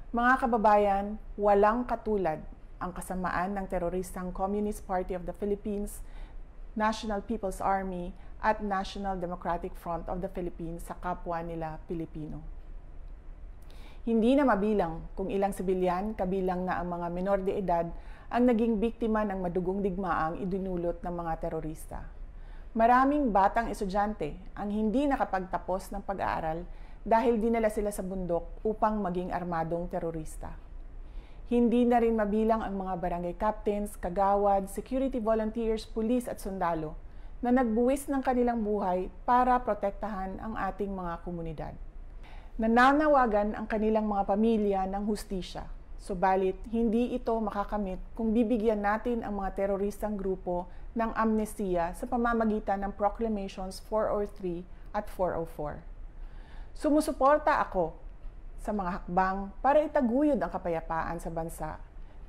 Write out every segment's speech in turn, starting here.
Mga kababayan, walang katulad ang kasamaan ng teroristang Communist Party of the Philippines, National People's Army at National Democratic Front of the Philippines sa kapwa nila Pilipino. Hindi na mabilang kung ilang sibilyan, kabilang na ang mga menor de edad, ang naging biktima ng madugong digmaang idinulot ng mga terorista. Maraming batang estudyante ang hindi nakapagtapos ng pag-aaral dahil dinala sila sa bundok upang maging armadong terorista. Hindi na rin mabilang ang mga barangay captains, kagawad, security volunteers, pulis at sundalo na nagbuwis ng kanilang buhay para protektahan ang ating mga komunidad. Nananawagan ang kanilang mga pamilya ng hustisya, subalit hindi ito makakamit kung bibigyan natin ang mga teroristang grupo ng amnestiya sa pamamagitan ng Proclamations 403 at 404. Sumusuporta ako sa mga hakbang para itaguyod ang kapayapaan sa bansa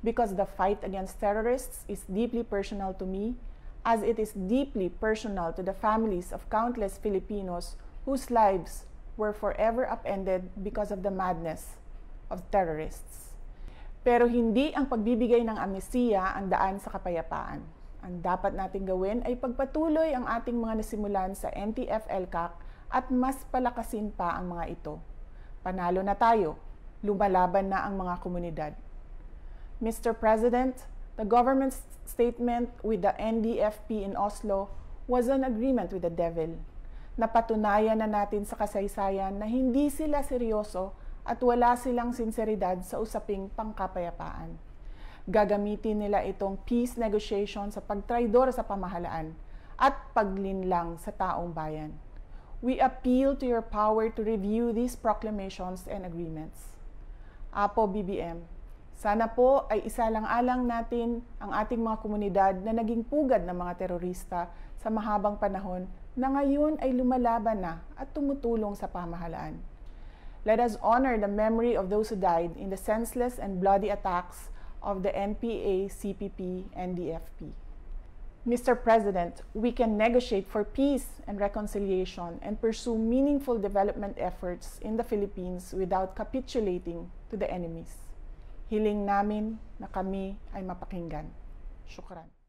because the fight against terrorists is deeply personal to me as it is deeply personal to the families of countless Filipinos whose lives were forever upended because of the madness of terrorists. Pero hindi ang pagbibigay ng amnestiya ang daan sa kapayapaan. Ang dapat nating gawin ay pagpatuloy ang ating mga nasimulan sa NTF-ELCAC at mas palakasin pa ang mga ito. Panalo na tayo, lumalaban na ang mga komunidad. Mr. President, the government's statement with the NDFP in Oslo was an agreement with the devil. Napatunayan na natin sa kasaysayan na hindi sila seryoso at wala silang sinseridad sa usaping pangkapayapaan. Gagamitin nila itong peace negotiation sa pagtraidor sa pamahalaan at paglinlang sa taong bayan. We appeal to your power to review these proclamations and agreements. Apo BBM, sana po ay isalang-alang natin ang ating mga komunidad na naging pugad ng mga terorista sa mahabang panahon na ngayon ay lumalaban na at tumutulong sa pamahalaan. Let us honor the memory of those who died in the senseless and bloody attacks of the NPA, CPP, and DFP. Mr. President, we can negotiate for peace and reconciliation and pursue meaningful development efforts in the Philippines without capitulating to the enemies. Hiling namin na kami ay mapakinggan. Shukran.